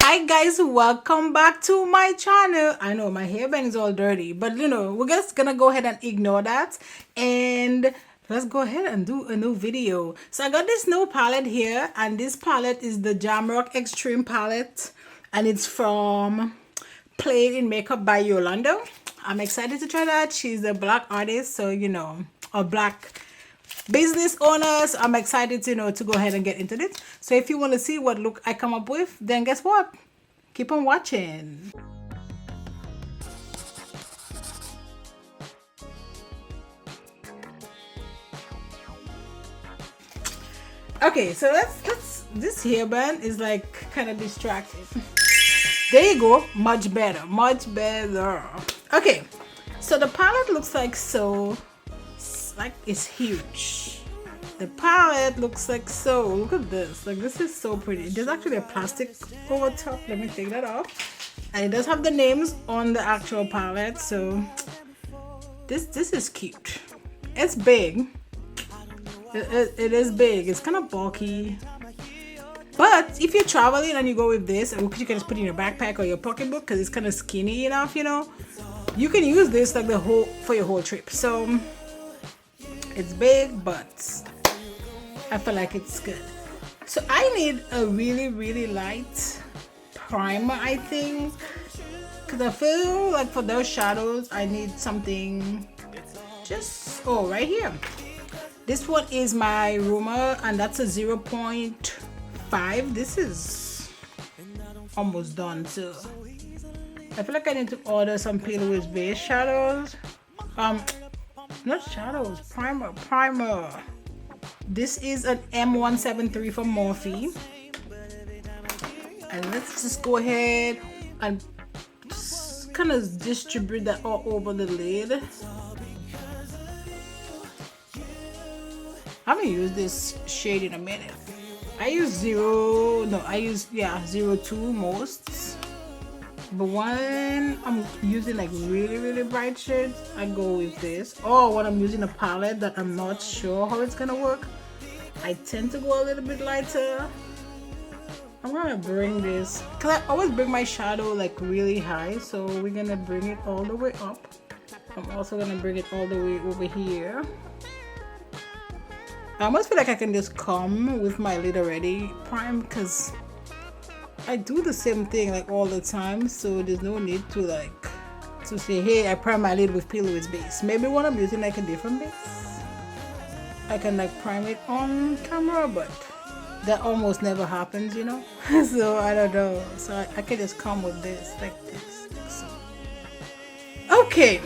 Hi guys, welcome back to my channel. I know my hairband is all dirty, but you know, we're just gonna go ahead and ignore that and let's go ahead and do a new video. So I got this new palette here, and this palette is the Jamrock Extreme palette, and it's from Played in Makeup by Yolondo. I'm excited to try that. She's a black artist, so you know, a black business owners. I'm excited to to go ahead and get into this. So if you want to see what look I come up with, then guess what, keep on watching. Okay, so let's this hairband is like kind of distracting. There you go, much better. Okay, so the palette looks like so, like it's huge. The palette looks like so, look at this, like this is so pretty. There's actually a plastic over top. Let me take that off, and it does have the names on the actual palette. So this is cute. It's big. It is big. It's kind of bulky, but if you're traveling and you go with this, you can just put it in your backpack or your pocketbook because it's kind of skinny enough, you know, you can use this like for your whole trip. So it's big, but I feel like it's good. So I need a really light primer, I think, because I feel like for those shadows I need something just, oh, right here. This one is my Rumor, and that's a 0.5. This is almost done, so I feel like I need to order some P.Louise Base shadows. Not shadows, primer. This is an M173 from Morphe, and let's just go ahead and just kind of distribute that all over the lid. I'm gonna use this shade in a minute. I use 02 most, but when I'm using like really bright shades, I go with this. Or when I'm using a palette that I'm not sure how it's gonna work, I tend to go a little bit lighter. I'm gonna bring this, because I always bring my shadow like really high, so we're gonna bring it all the way up. I'm also gonna bring it all the way over here. I almost feel like I can just come with my lid already prime, because I do the same thing like all the time, so there's no need to like to say, hey, I prime my lid with P.Louise Base. Maybe when I'm using like a different base, I can like prime it on camera, but that almost never happens, you know. So I don't know, so I can just come with this like this. So. Okay,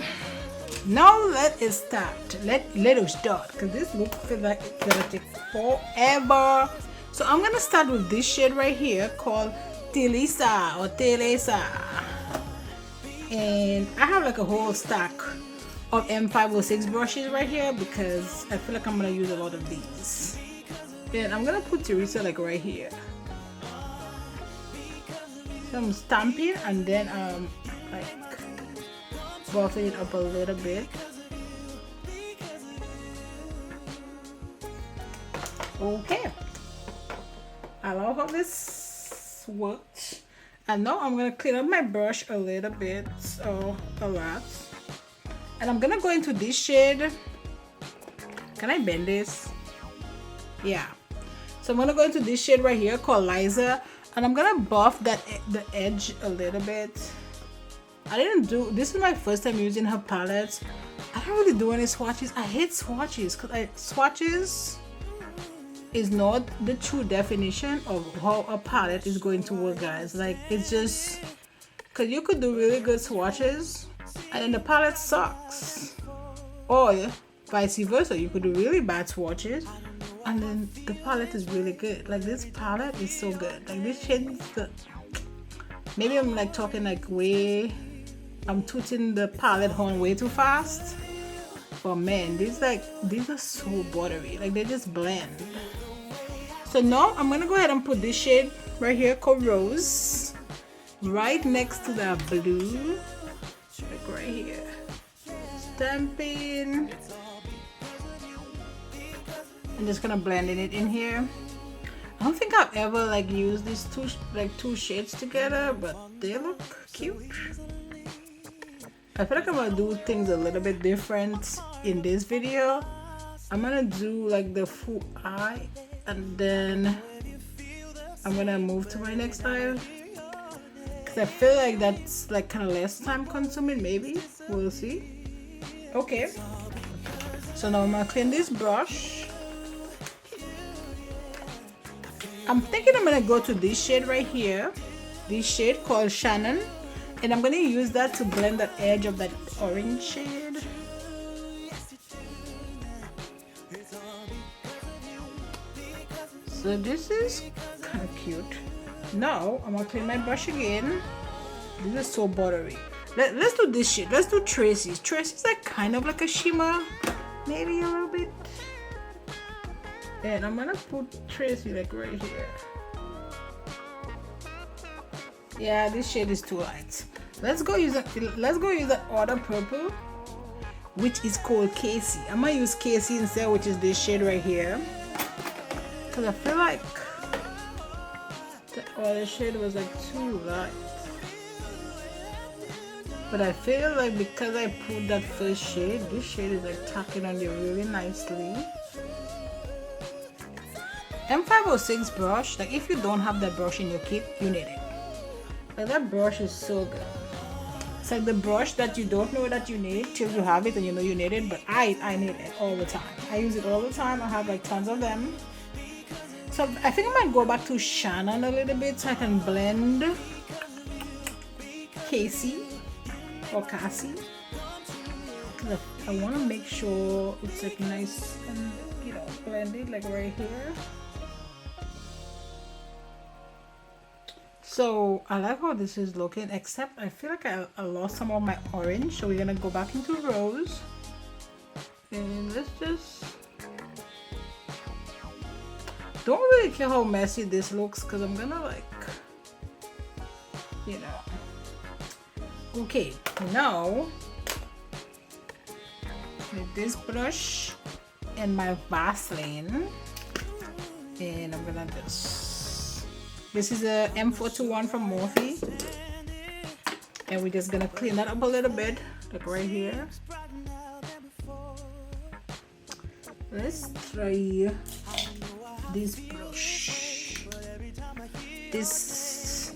now let us start. Let us start, because this look feels like it's gonna take forever. So I'm gonna start with this shade right here called Telesa or Telesa, and I have like a whole stack of M506 brushes right here because I feel like I'm gonna use a lot of these. Then I'm gonna put Teresa like right here. So I'm stamping and then like buffing it up a little bit. Okay, I love how this works. And now I'm gonna clean up my brush a little bit, or a lot, and I'm gonna go into this shade. Can I bend this? Yeah. So I'm gonna go into this shade right here called Liza, and I'm gonna buff the edge a little bit. I didn't do this, is my first time using her palettes. I don't really do any swatches. I hate swatches because swatches is not the true definition of how a palette is going to work, guys. Like, it's just because you could do really good swatches and then the palette sucks, or vice versa, you could do really bad swatches and then the palette is really good. Like, this palette is so good. Like, this shade is good. Maybe I'm like talking like way, I'm tooting the palette horn way too fast, but man, these are so buttery. Like, they just blend. So now I'm gonna go ahead and put this shade right here called Rose right next to that blue, like right here. Stamping. I'm just gonna blend it in here. I don't think I've ever like used these two shades together, but they look cute. I feel like I'm gonna do things a little bit different in this video. I'm gonna do like the full eye, and then I'm gonna move to my next eye, because I feel like that's like kind of less time consuming. Maybe we'll see. Okay, so now I'm gonna clean this brush. I'm thinking I'm gonna go to this shade right here, this shade called Shannon, and I'm gonna use that to blend the edge of that orange shade. So this is kind of cute. Now I'm gonna clean my brush again. This is so buttery. Let's do this shade. Let's do Tracy's. Tracy's like kind of like a shimmer, maybe a little bit. And I'm gonna put Tracy like right here. Yeah, this shade is too light. Let's go use the other purple, which is called Casey. I'm gonna use Casey instead, which is this shade right here, because I feel like the other shade was like too light. But I feel like because I put that first shade, this shade is like tucking on there really nicely. M506 brush, like if you don't have that brush in your kit, you need it. Like that brush is so good. It's like the brush that you don't know that you need till you have it and you know you need it, but I need it all the time. I use it all the time. I have like tons of them. So I think I might go back to Shannon a little bit so I can blend Casey or Cassie. I want to make sure it's like nice and, you know, blended like right here. So I like how this is looking, except I feel like I lost some of my orange, so we're gonna go back into rose, and let's just, don't really care how messy this looks, because I'm gonna like, you know. Okay, now with this brush and my Vaseline, and I'm gonna just, this is a M421 from Morphe, and we're just gonna clean that up a little bit, like right here. Let's try this brush. This,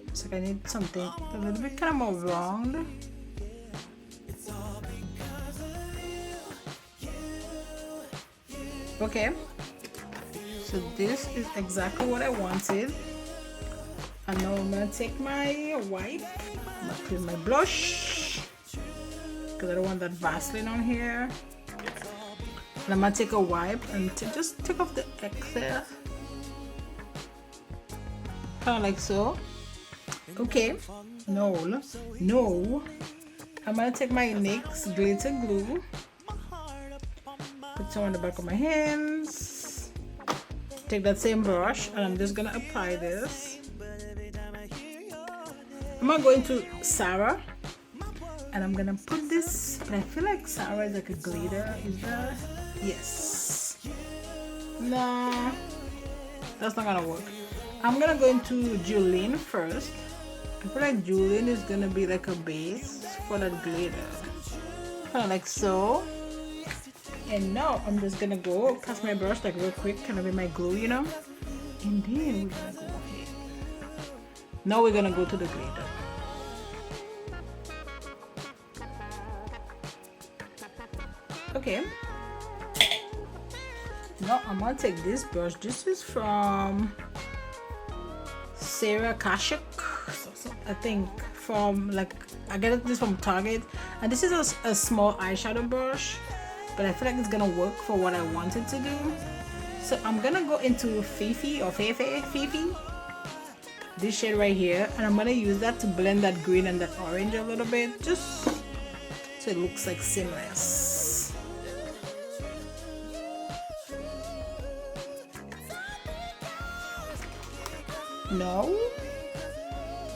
it's like I need something a little bit kind of more round. Okay. So this is exactly what I wanted. And now I'm gonna take my wipe. I'm gonna clean my blush because I don't want that Vaseline on here. And I'm gonna take a wipe and just take off the excess, kind of like so. Okay. No. I'm gonna take my NYX glitter glue. Put some on the back of my hands. Take that same brush and I'm just gonna apply this. I'm gonna go into Sarah and I'm gonna put this, but I feel like Sarah is like a glitter. Is that? Yes. Nah, that's not gonna work. I'm gonna go into Julene first. I feel like Julene is gonna be like a base for that glitter, kind of like so. And now I'm just gonna go past my brush like real quick, kind of with my glue, you know. And then we're gonna go ahead. Now we're gonna go to the glitter. Okay. Now I'm gonna take this brush. This is from Sarah Kashuk. So I think from like, I get this from Target. And this is a small eyeshadow brush, but I feel like it's gonna work for what I wanted to do. So I'm gonna go into Fifi, this shade right here, and I'm gonna use that to blend that green and that orange a little bit, just so it looks like seamless. Now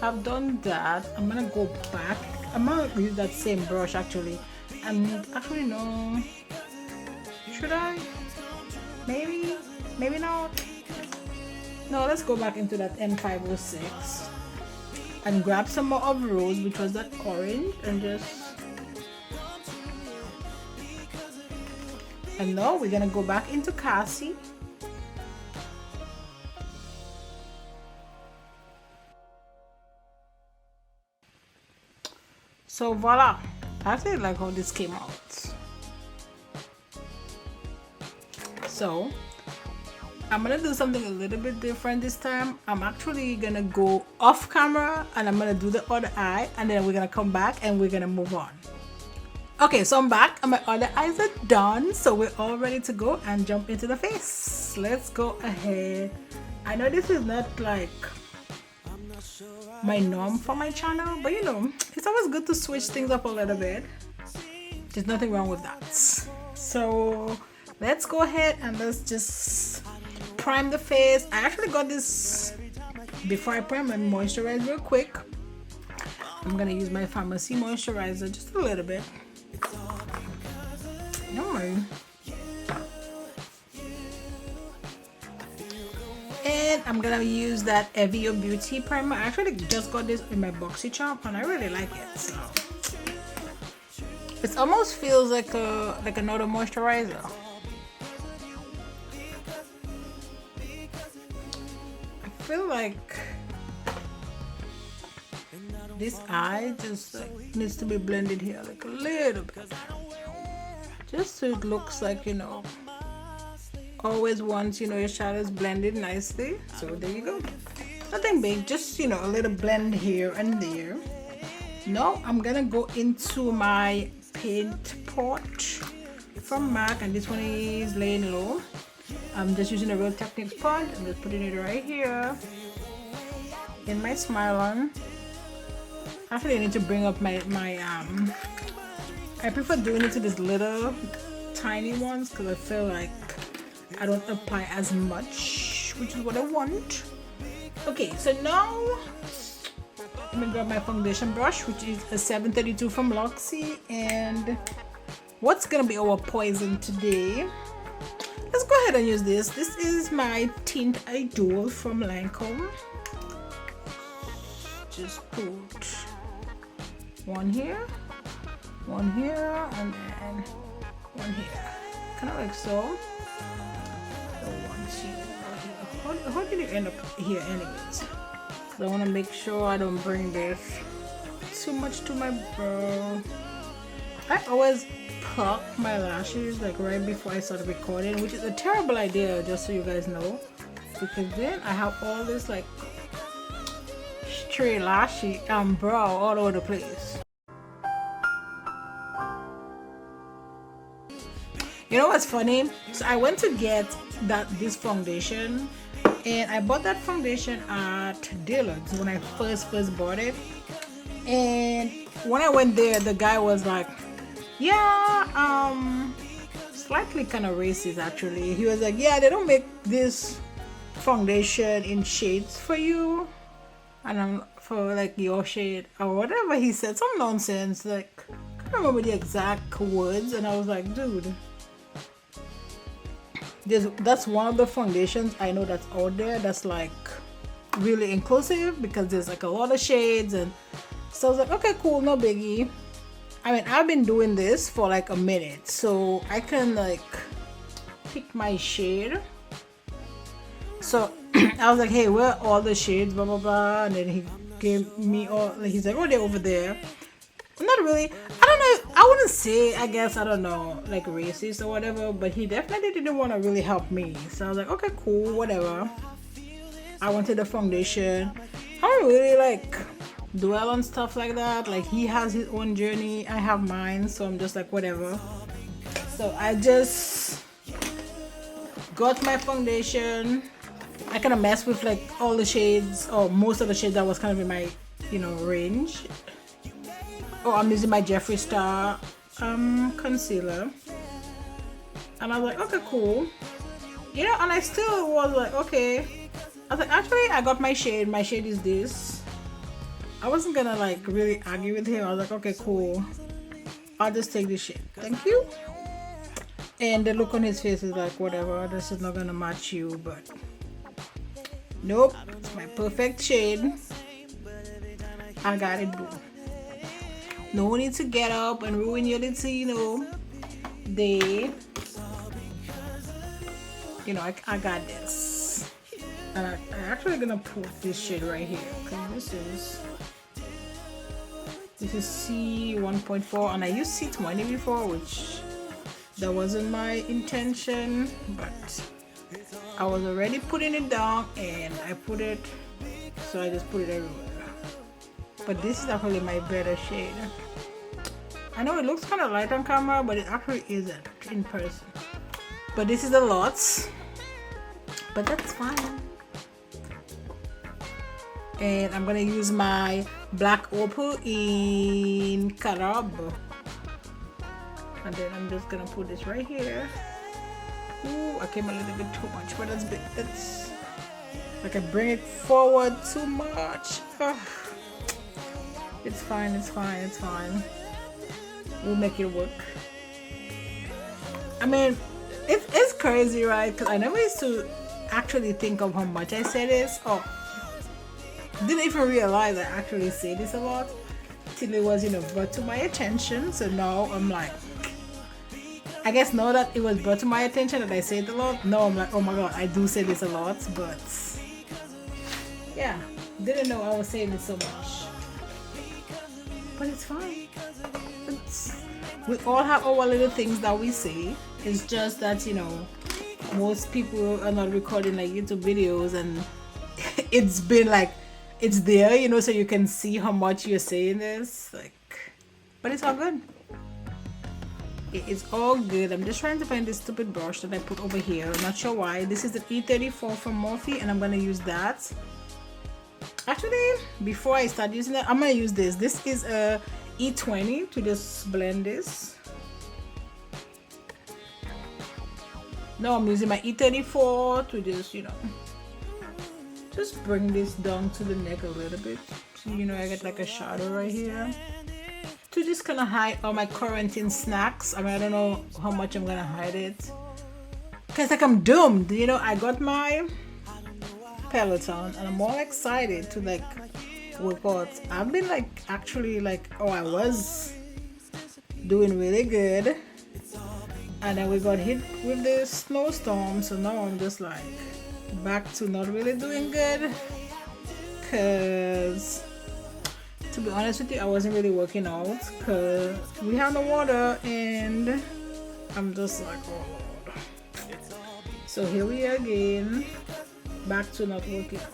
I've done that, I'm gonna go back. I'm gonna use that same brush actually, and actually no, should I? Maybe not. No, let's go back into that M506 and grab some more of Rose, which was that orange, and now we're gonna go back into Cassie. So voila, I actually like how this came out. So I'm gonna do something a little bit different this time. I'm actually gonna go off camera and I'm gonna do the other eye, and then we're gonna come back and we're gonna move on. Okay, so I'm back and my other eyes are done, so we're all ready to go and jump into the face. Let's go ahead. I know this is not like my norm for my channel, but you know, it's always good to switch things up a little bit. There's nothing wrong with that. So let's go ahead and let's just prime the face. I actually got this before I prime and moisturize real quick. I'm gonna use my Pharmacy moisturizer just a little bit. No. And I'm gonna use that Evio Beauty primer. I actually just got this in my BoxyCharm and I really like it. So it almost feels like another moisturizer. I feel like this eye just like needs to be blended here like a little bit, just so it looks like, you know, always once, you know, your shadows blended nicely. So there you go, nothing big, just, you know, a little blend here and there. Now I'm gonna go into my paint pot from MAC, and this one is laying low. I'm just using a Real Techniques pot. I'm just putting it right here in my smile on. Actually, I need to bring up my I prefer doing it to these little tiny ones because I feel like I don't apply as much, which is what I want. Okay, so now let me grab my foundation brush, which is a 732 from Luxie, and what's gonna be our poison today? Let's go ahead and use this. This is my Tint Idol from Lancome. Just put one here, and then one here, kind of like so. So one, two, how did you end up here anyways? So I want to make sure I don't bring this too much to my brow. I always pluck my lashes like right before I start recording, which is a terrible idea, just so you guys know, because then I have all this like stray lashy brow all over the place. You know what's funny? So I went to get this foundation, and I bought that foundation at Dillard's when I first bought it. And when I went there, the guy was like, yeah, slightly kind of racist actually. He was like, yeah, they don't make this foundation in shades for you, and I'm for like your shade or whatever he said, some nonsense, like I can't remember the exact words. And I was like, dude, that's one of the foundations I know that's out there that's like really inclusive, because there's like a lot of shades. And so I was like, okay, cool, no biggie. I mean, I've been doing this for like a minute, so I can like pick my shade. So I was like, hey, where are all the shades, blah blah blah, and then he gave me all, he's like, oh, they're over there. Not really, I don't know, I wouldn't say, I guess, I don't know, like racist or whatever, but he definitely didn't want to really help me. So I was like, okay, cool, whatever. I wanted a foundation. I don't really like dwell on stuff like that. Like, he has his own journey, I have mine, so I'm just like, whatever. So I just got my foundation. I kind of messed with like all the shades, or most of the shades that was kind of in my, you know, range. Oh, I'm using my Jeffree Star concealer, and I was like, okay, cool, you know. And I still was like, okay. I was like, actually, I got my shade. My shade is this. I wasn't gonna like really argue with him. I was like, okay, cool, I'll just take this shade, thank you. And the look on his face is like, whatever, this is not gonna match you, but Nope, it's my perfect shade. I got it, boo. No need to get up and ruin your little, you know, day. You know, I got this. And I'm actually gonna put this shade right here. Okay, this is C 1.4, and I used C20 before, which that wasn't my intention, but I was already putting it down and I put it, so I just put it everywhere. But this is actually my better shade. I know it looks kind of light on camera, but it actually isn't in person. But this is a lot, but that's fine. And I'm gonna use my black opal in Carab, and then I'm just gonna put this right here. Ooh, I came a little bit too much, but that's like I bring it forward too much. Ugh. It's fine, it's fine, it's fine. We'll make it work. I mean, it's crazy, right? Because I never used to actually think of how much I say this, or didn't even realize I actually say this a lot till it was, you know, brought to my attention. So now I'm like, I guess now that it was brought to my attention that I say it a lot, now I'm like, oh my god, I do say this a lot. But yeah, didn't know I was saying it so much. But it's fine. We all have our little things that we say. It's just that, you know, most people are not recording like YouTube videos, and it's been like, it's there, you know, so you can see how much you're saying this. Like, but it's all good. It's all good. I'm just trying to find this stupid brush that I put over here. I'm not sure why. This is the E34 from Morphe, and I'm gonna use that. Actually, before I start using that, I'm gonna use this. This is a E20 to just blend this. Now I'm using my E34 to just, you know, just bring this down to the neck a little bit. So, you know, I get like a shadow right here to just kind of hide all my quarantine snacks. I mean, I don't know how much I'm gonna hide it, cause like I'm doomed. You know, I got my Peloton and I'm all excited to like work out. I've been like actually like, oh, I was doing really good, and then we got hit with the snowstorm, so now I'm just like back to not really doing good, because to be honest with you, I wasn't really working out because we have no water, and I'm just like, oh Lord. So here we are again, back to not working out.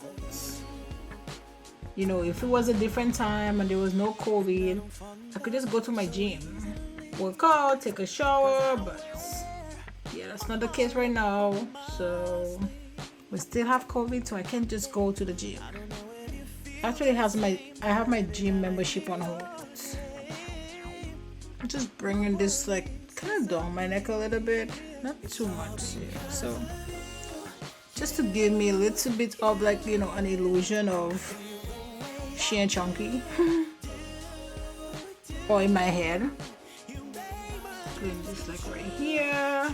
You know, if it was a different time and there was no COVID, I could just go to my gym, work out, take a shower, but yeah, that's not the case right now. So we still have COVID, so I can't just go to the gym. Actually, I have my gym membership on hold. I'm just bringing this like kind of down my neck a little bit, not too much. Yeah. So just to give me a little bit of like, you know, an illusion of she and chunky or in my head. Doing this like right here,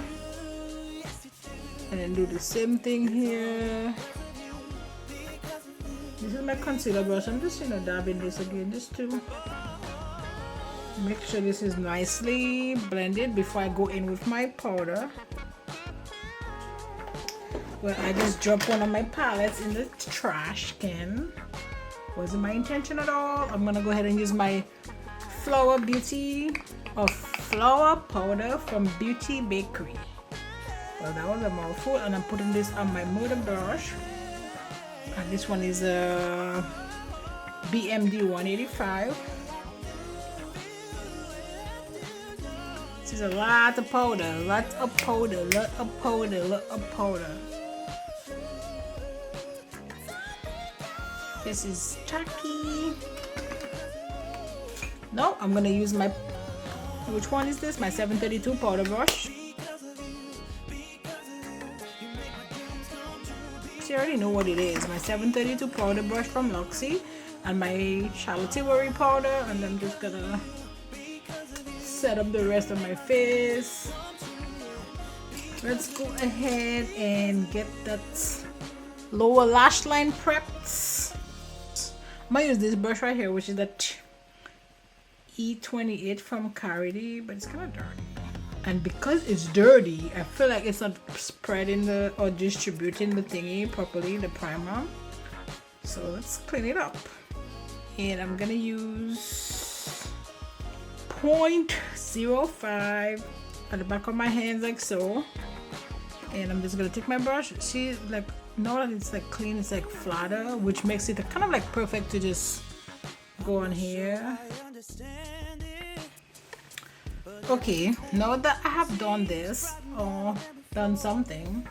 and then do the same thing here. This is my concealer brush. I'm just, you know, dabbing this again just to make sure this is nicely blended before I go in with my powder. Well, I just dropped one of my palettes in the trash can. Wasn't my intention at all. I'm gonna go ahead and use my Flower powder from Beauty Bakery. Well, that was a mouthful, and I'm putting this on my Moda brush. And this one is a BMD 185. This is a lot of powder, lot of powder. This is tacky. No, I'm gonna use my, which one is this? My 732 powder brush. You already know what it is. My 732 powder brush from Luxie and my Charlotte Tilbury powder, and I'm just gonna set up the rest of my face. Let's go ahead and get that lower lash line prepped. I'm gonna use this brush right here, which is the E28 from Karity, but it's kind of dirty. And because it's dirty, I feel like it's not spreading the or distributing the thingy properly, the primer. So let's clean it up. And I'm gonna use 0.05 at the back of my hands like so. And I'm just gonna take my brush. See, like, now that it's like clean, it's like flatter, which makes it kind of like perfect to just go on here. Okay, now that I have done this or done something,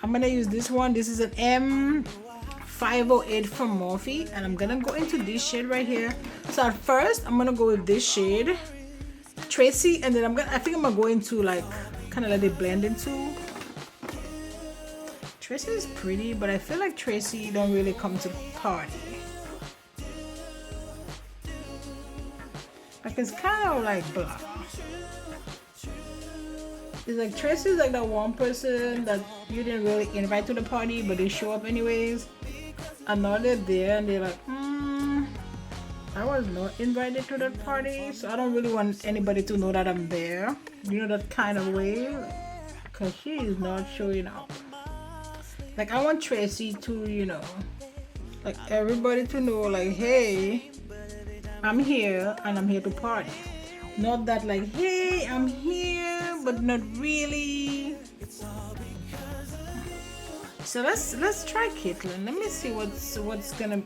I'm gonna use this one. This is an M508 from Morphe, and I'm gonna go into this shade right here. So at first I'm gonna go with this shade, Tracy, and then I think I'm gonna go into like kind of let it blend into. Tracy is pretty, but I feel like Tracy don't really come to party. Like, it's kind of like blah. It's like Tracy's like that one person that you didn't really invite to the party, but they show up anyways. And now they're there and they're like, I was not invited to that party, so I don't really want anybody to know that I'm there. You know, that kind of way. Because she is not showing up. Like, I want Tracy to, you know, like everybody to know, like, hey, I'm here and I'm here to party. Not that like, hey, I'm here, but not really. So let's try Caitlyn. Let me see what Caitlyn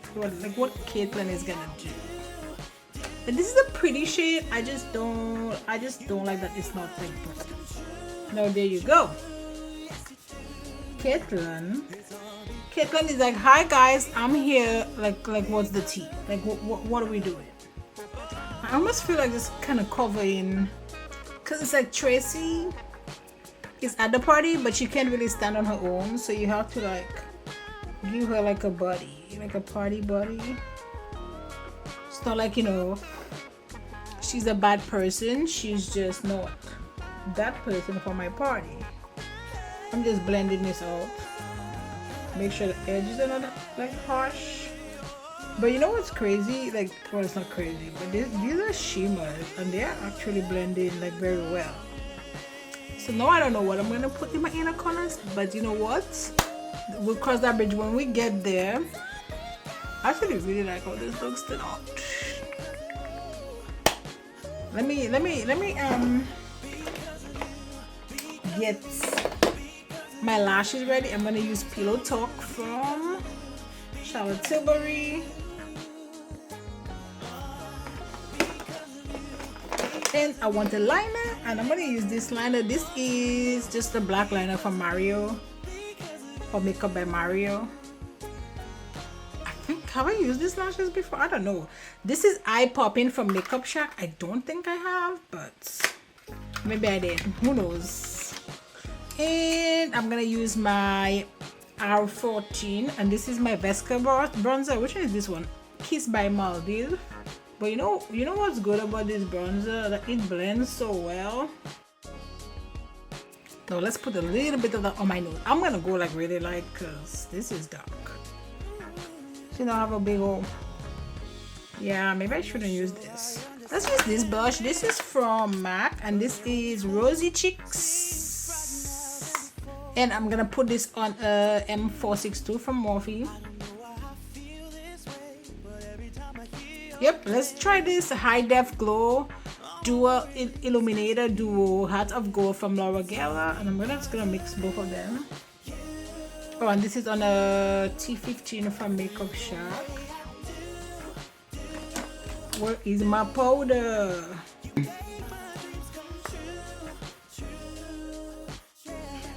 is gonna do. And this is a pretty shade. I just don't like that it's not like black. Now there you go. Caitlyn is like, hi guys, I'm here. Like what's the tea? Like what are we doing? I almost feel like this kind of covering, because it's like Tracy is at the party, but she can't really stand on her own, so you have to like give her like a buddy, like a party buddy. It's not like, you know, she's a bad person, she's just not that person for my party. I'm just blending this out, make sure the edges are not like harsh. But you know what's crazy? Like, well, it's not crazy, but these are shimmers and they are actually blending like very well. So now I don't know what I'm gonna put in my inner corners, but you know what? We'll cross that bridge when we get there. I actually really like how this looks tonight. Let me get my lashes ready. I'm gonna use Pillow Talk from Charlotte Tilbury. And I want a liner, and I'm gonna use this liner. This is just a black liner from Mario, or Makeup by Mario. I think, have I used these lashes before? I don't know. This is Eye Popping from Makeup Shack. I don't think I have, but maybe I did. Who knows? And I'm gonna use my R14, and this is my Vesca bronzer. Which one is this one? Kiss by Maldives. But you know what's good about this bronzer? That it blends so well. Now let's put a little bit of that on my nose. I'm gonna go like really light because this is dark. So now I have a big old. Yeah, maybe I shouldn't use this. Let's use this blush. This is from MAC, and this is Rosy Cheeks. And I'm gonna put this on M462 from Morphe. Yep, let's try this High Def Glow Dual Illuminator Duo Heart of Gold from Laura Geller, and I'm just gonna mix both of them. Oh, and this is on a T15 from Makeup Shack. Where is my powder?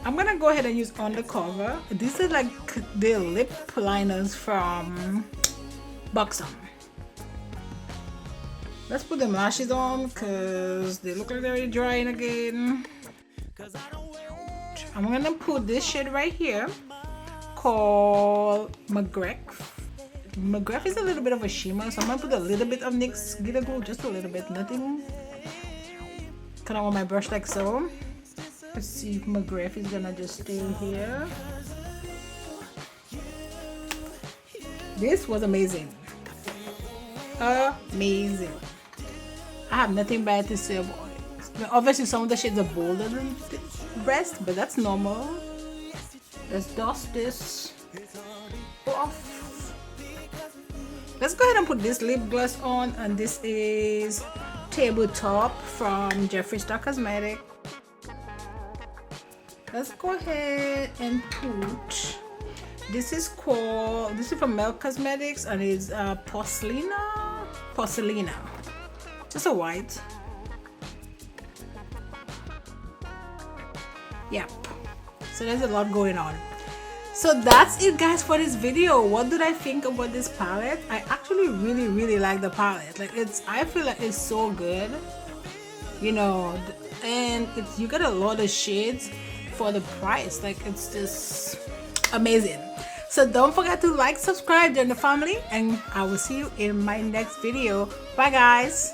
I'm gonna go ahead and use Undercover. These are like the lip liners from Buxom. Let's put them lashes on because they look like they're already drying again. I'm gonna put this shade right here called McGregor. McGregor is a little bit of a shimmer, so I'm gonna put a little bit of NYX Glitter Glue, just a little bit, nothing. Kind of on my brush like so. Let's see if McGregor is gonna just stay here. This was amazing. Amazing. I have nothing bad to say about it. I mean, obviously some of the shades are bolder than the rest, but that's normal. Let's dust this off. Let's go ahead and put this lip gloss on, and this is Tabletop from Jeffree Star Cosmetics. Let's go ahead and put, this is from Milk Cosmetics, and it's Porcelina, just a white. Yep, so there's a lot going on. So that's it, guys, for this video. What did I think about this palette? I actually really like the palette. Like, I feel like it's so good, you know, and you get a lot of shades for the price. Like, it's just amazing. So don't forget to like, subscribe, join the family, and I will see you in my next video. Bye, guys.